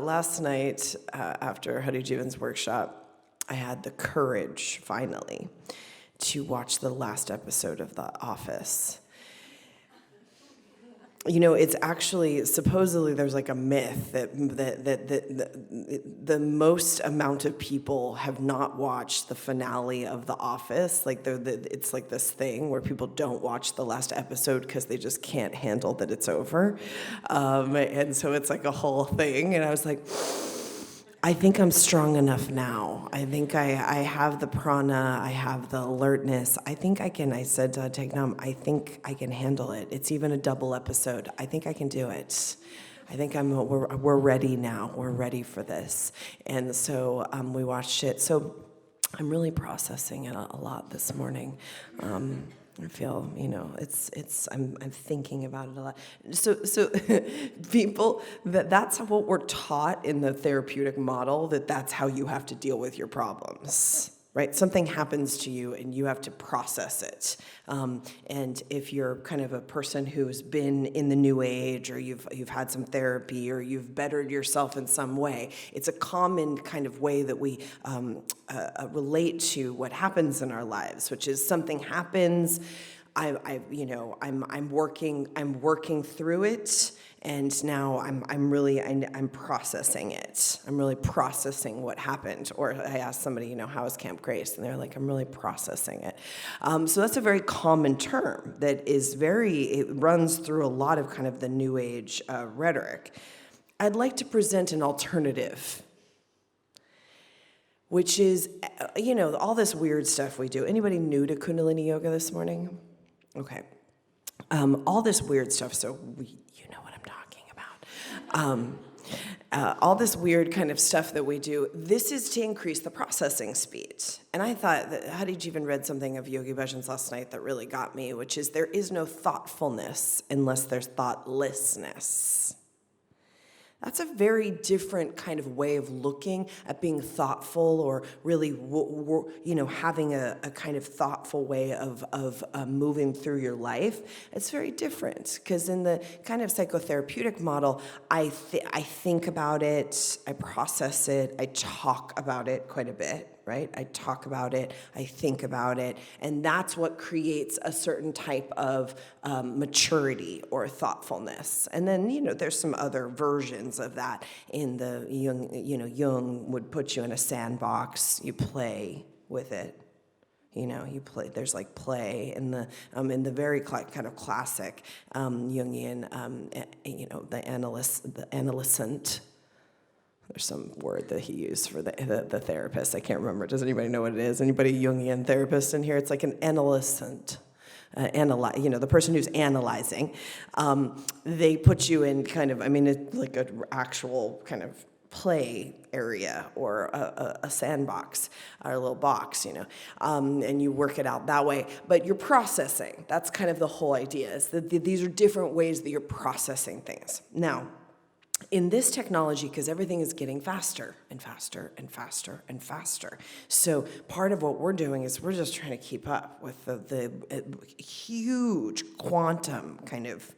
Last night, after Huddy Jivan's workshop, I had the courage, finally, to watch the last episode of The Office. You know, it's actually, supposedly there's like a myth that the most amount of people have not watched the finale of The Office. Like, it's like this thing where people don't watch the last episode because they just can't handle that it's over. And so it's like a whole thing. And I was like, I think I'm strong enough now. I think I have the prana, I have the alertness. I think I can, I said to Tegnam, I think I can handle it. It's even a double episode. I think I can do it. I think we're ready now. We're ready for this. And so we watched it. So I'm really processing it a lot this morning. I feel, I'm thinking about it a lot. So people, that's what we're taught in the therapeutic model, that's how you have to deal with your problems, right? Something happens to you and you have to process it. And if you're kind of a person who's been in the new age, or you've had some therapy, or you've bettered yourself in some way, it's a common kind of way that we relate to what happens in our lives, which is something happens. I'm working through it, and now I'm processing it. I'm really processing what happened. Or I asked somebody, how is Camp Grace? And they're like, I'm really processing it. So that's a very common term that is it runs through a lot of kind of the New Age rhetoric. I'd like to present an alternative, which is, all this weird stuff we do. Anybody new to Kundalini Yoga this morning? Okay. All this weird stuff, so you know what I'm talking about. All this weird kind of stuff that we do, this is to increase the processing speed. And I thought that Hadi Jivan read something of Yogi Bhajan's last night that really got me, which is there is no thoughtfulness unless there's thoughtlessness. That's a very different kind of way of looking at being thoughtful, or really, having a kind of thoughtful way of moving through your life. It's very different, because in the kind of psychotherapeutic model, I think about it, I process it, I talk about it quite a bit. Right? I talk about it, I think about it, and that's what creates a certain type of maturity or thoughtfulness. And then, there's some other versions of that in the Jung would put you in a sandbox, you play with it. You play. There's like play in the very kind of classic Jungian, the analysant. There's some word that he used for the therapist. I can't remember. Does anybody know what it is? Anybody Jungian therapist in here? It's like an analysant. The person who's analyzing. They put you in kind of, it's like an actual kind of play area, or a sandbox, or a little box, and you work it out that way. But you're processing. That's kind of the whole idea, is that these are different ways that you're processing things. Now, in this technology, because everything is getting faster and faster and faster and faster. So part of what we're doing is we're just trying to keep up with the huge quantum kind of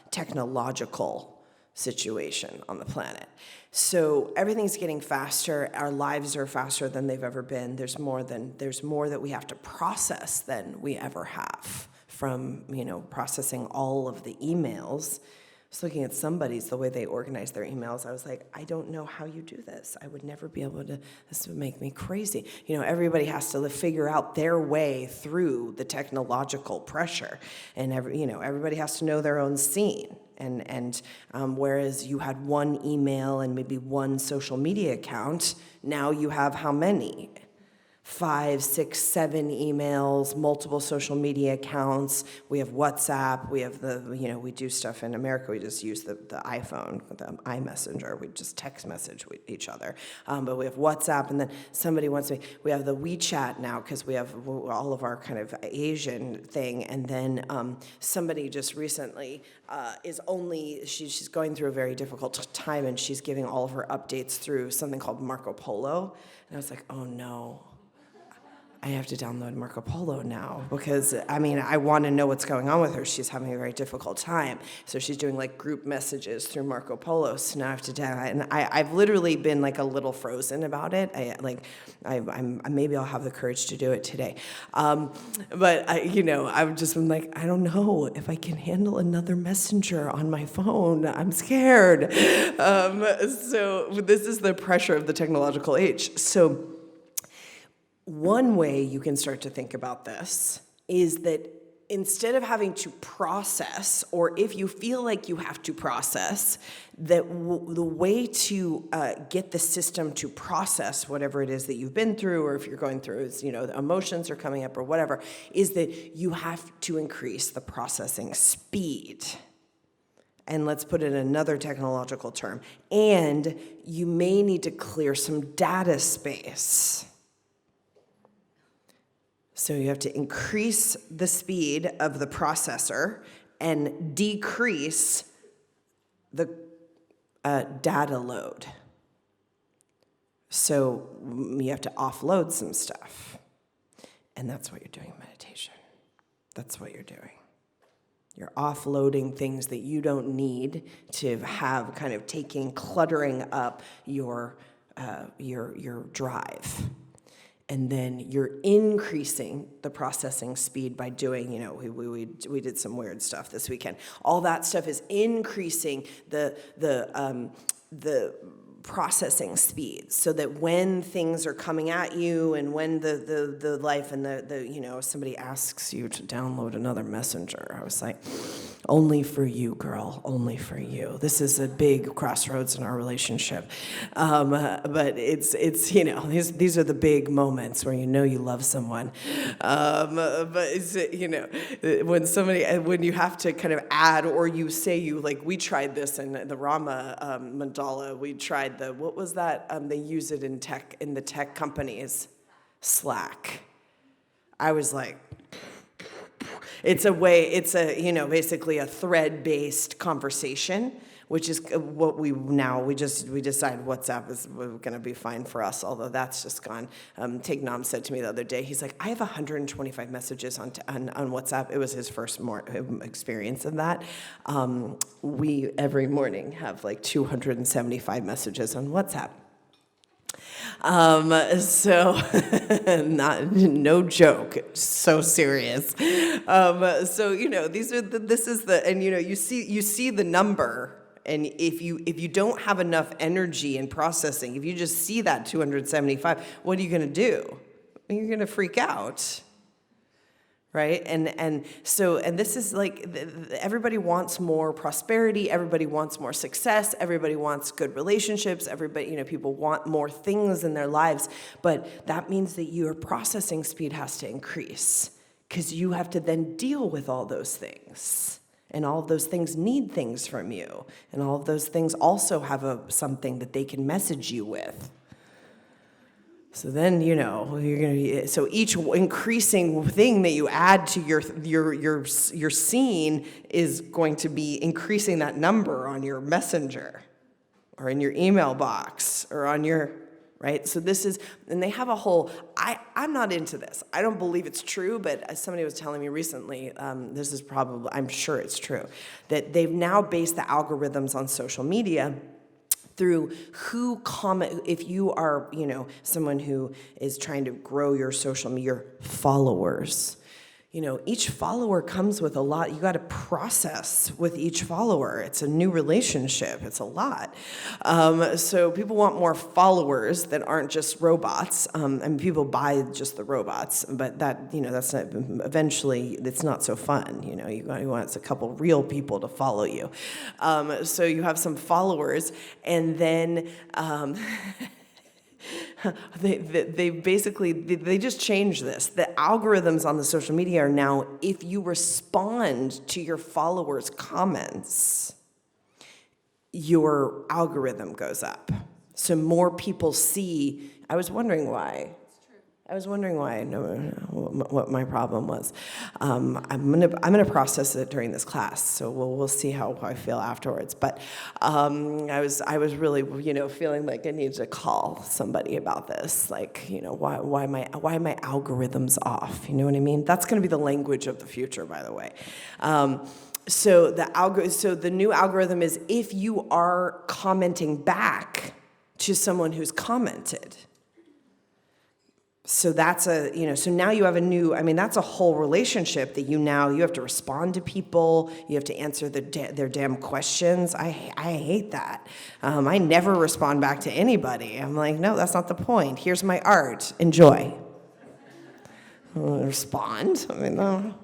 technological situation on the planet. So everything's getting faster. Our lives are faster than they've ever been. There's more that we have to process than we ever have, from processing all of the emails. I was looking at the way they organize their emails. I was like, I don't know how you do this. I would never be able to, this would make me crazy. Everybody has to figure out their way through the technological pressure. And everybody has to know their own scene. And whereas you had one email and maybe one social media account, now you have how many? 5, 6, 7 emails, multiple social media accounts. We have WhatsApp. We have we do stuff in America. We just use the iPhone, the iMessenger. We just text message with each other. But we have WhatsApp, and then somebody wants we have the WeChat now, because we have all of our kind of Asian thing. And then somebody just recently she's going through a very difficult time, and she's giving all of her updates through something called Marco Polo. And I was like, oh no. I have to download Marco Polo now because, I mean, I want to know what's going on with her. She's having a very difficult time. So she's doing like group messages through Marco Polo. So now I have to download, and I've literally been like a little frozen about it. Maybe I'll have the courage to do it today. But I've just been like, I don't know if I can handle another messenger on my phone. I'm scared. So this is the pressure of the technological age. So one way you can start to think about this is that instead of having to process, or if you feel like you have to process, that the way to get the system to process whatever it is that you've been through, or if you're going through, the emotions are coming up or whatever, is that you have to increase the processing speed. And let's put it in another technological term. And you may need to clear some data space. So you have to increase the speed of the processor and decrease the data load. So you have to offload some stuff. And that's what you're doing in meditation. That's what you're doing. You're offloading things that you don't need to have, kind of cluttering up your drive. And then you're increasing the processing speed by doing, we did some weird stuff this weekend. All that stuff is increasing the processing speed, so that when things are coming at you, and when the life and somebody asks you to download another messenger, I was like, only for you, girl, only for you. This is a big crossroads in our relationship, but it's these are the big moments where you love someone, but it's when you have to kind of add, or you say we tried this in the Rama mandala. We tried what was that? They use it in the tech companies, Slack. I was like, basically a thread-based conversation, which is what we decide WhatsApp is going to be fine for us, although that's just gone. Take Nam said to me the other day, he's like, I have 125 messages on WhatsApp. It was his first experience of that. We every morning have 275 messages on WhatsApp. No joke, so serious. You see the number. And if you don't have enough energy in processing, if you just see that 275, what are you going to do? You're going to freak out, right? And this is everybody wants more prosperity, everybody wants more success, everybody wants good relationships, everybody, people want more things in their lives, but that means that your processing speed has to increase, because you have to then deal with all those things. And all of those things need things from you. And all of those things also have something that they can message you with. So then, so each increasing thing that you add to your scene is going to be increasing that number on your messenger, or in your email box, or on your, right? So this is, and they have a whole, I'm not into this. I don't believe it's true, but as somebody was telling me recently, this is probably, I'm sure it's true, that they've now based the algorithms on social media through who comment. If you are, someone who is trying to grow your social media, your followers, each follower comes with a lot. You got to process with each follower. It's a new relationship. It's a lot. So people want more followers that aren't just robots. And people buy just the robots, but that's not, eventually it's not so fun. You want a couple real people to follow you. So you have some followers, and then they just changed this. The algorithms on the social media are now, if you respond to your followers' comments, your algorithm goes up. So more people see. I was wondering why. I was wondering why, what my problem was. I'm gonna process it during this class, so we'll see how I feel afterwards. But I was really, feeling like I needed to call somebody about this. Like, why my algorithms off? You know what I mean? That's gonna be the language of the future, by the way. So the new algorithm is if you are commenting back to someone who's commented. So that's so now you have that's a whole relationship that you have to respond to people, you have to answer their damn questions. I hate that. I never respond back to anybody. I'm like, no, that's not the point. Here's my art, enjoy. Respond, no.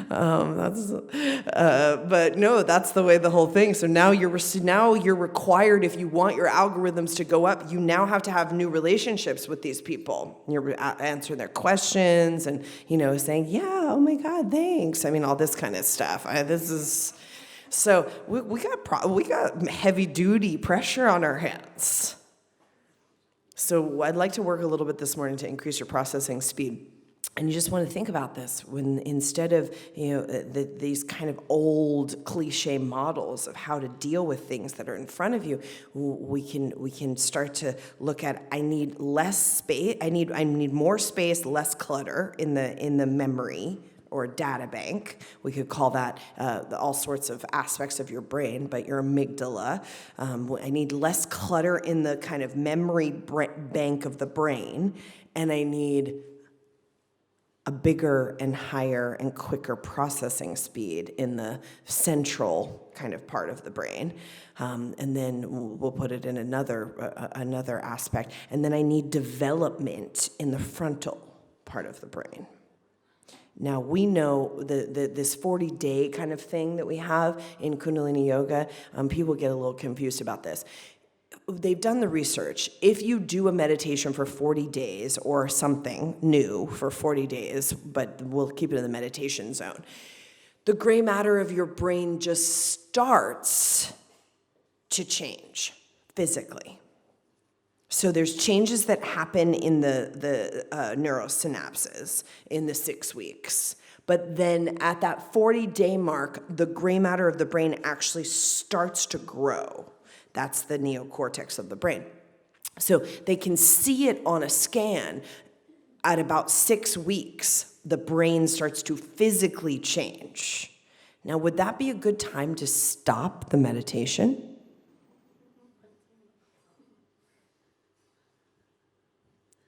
But no, that's the way the whole thing. So now you're required, if you want your algorithms to go up, you now have to have new relationships with these people. You're answering their questions and saying, yeah, oh my God, thanks. All this kind of stuff. So we got heavy duty pressure on our hands. So I'd like to work a little bit this morning to increase your processing speed. And you just want to think about this when instead of these kind of old cliche models of how to deal with things that are in front of you, we can start to look at I need less space. I need more space, less clutter in the memory or data bank. We could call that all sorts of aspects of your brain, but your amygdala. I need less clutter in the kind of memory bank of the brain, and I need a bigger and higher and quicker processing speed in the central kind of part of the brain. And then we'll put it in another aspect. And then I need development in the frontal part of the brain. Now, we know this 40-day kind of thing that we have in Kundalini Yoga, people get a little confused about this. They've done the research. If you do a meditation for 40 days or something new for 40 days, but we'll keep it in the meditation zone, the gray matter of your brain just starts to change physically. So there's changes that happen in the neurosynapses in the 6 weeks. But then at that 40-day mark, the gray matter of the brain actually starts to grow. That's the neocortex of the brain. So they can see it on a scan. At about 6 weeks, the brain starts to physically change. Now, would that be a good time to stop the meditation?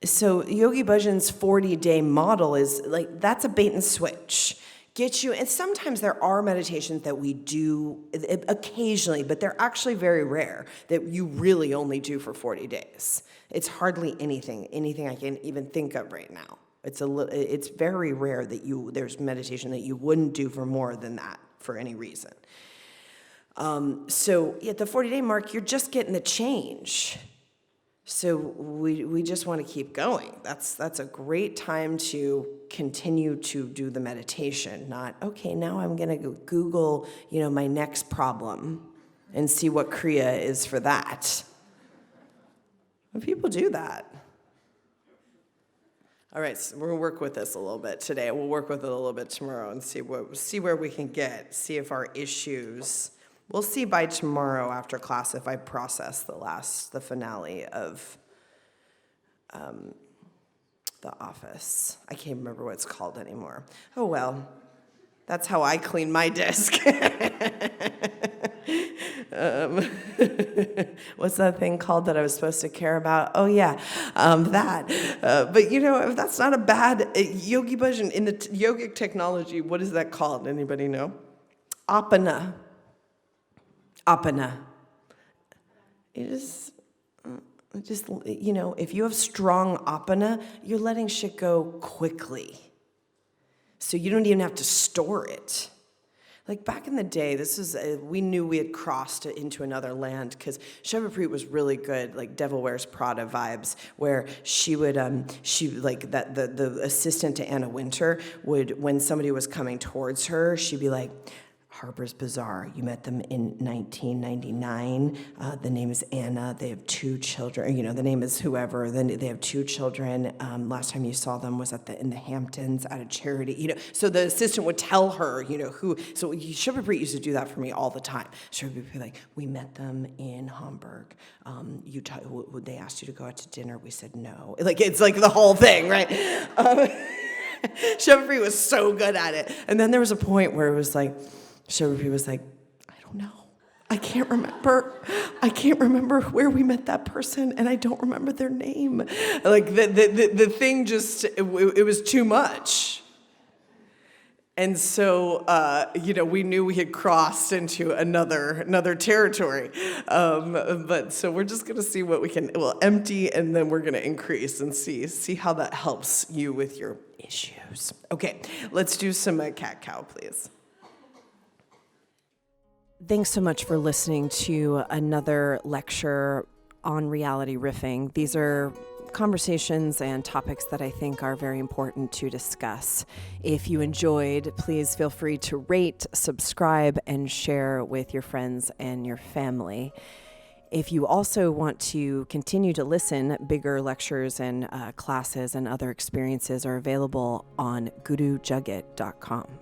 So Yogi Bhajan's 40-day model is like, that's a bait and switch. Get you, and sometimes there are meditations that we do occasionally, but they're actually very rare that you really only do for 40 days. It's hardly anything I can even think of right now. It's very rare that there's meditation that you wouldn't do for more than that for any reason. So at the 40-day mark, you're just getting the change. So we just want to keep going. That's a great time to continue to do the meditation, not, okay, now I'm going to go Google, my next problem and see what Kriya is for that. And people do that. All right, so we're going to work with this a little bit today. We'll work with it a little bit tomorrow and see where we can get, see if our issues. We'll see by tomorrow after class if I process the finale of The Office. I can't remember what it's called anymore. Oh, well, that's how I clean my desk. What's that thing called that I was supposed to care about? Oh, yeah, that. But, if that's not a bad Yogi Bhajan, in the yogic technology, what is that called? Anybody know? Apana. It is just, if you have strong apana, you're letting shit go quickly. So you don't even have to store it. Like back in the day, we knew we had crossed into another land because Shavapreet was really good, like Devil Wears Prada vibes, where she would, the assistant to Anna Wintour would, when somebody was coming towards her, she'd be like, Harper's Bazaar. You met them in 1999. The name is Anna. They have 2 children. The name is whoever. Then they have 2 children. Last time you saw them was in the Hamptons at a charity. So the assistant would tell her, who. So Shubha used to do that for me all the time. Shubha would be like, we met them in Hamburg. They asked you to go out to dinner. We said no. It's like the whole thing, right? Shubha was so good at it. And then there was a point where it was like, Shubha was like, I don't know. I can't remember where we met that person, and I don't remember their name. The thing just, it was too much. And so, we knew we had crossed into another territory. But so we're just going to see what we'll empty, and then we're going to increase and see how that helps you with your issues. Okay, let's do some cat-cow, please. Thanks so much for listening to another lecture on reality riffing. These are conversations and topics that I think are very important to discuss. If you enjoyed, please feel free to rate, subscribe, and share with your friends and your family. If you also want to continue to listen, bigger lectures and classes and other experiences are available on gurujagat.com.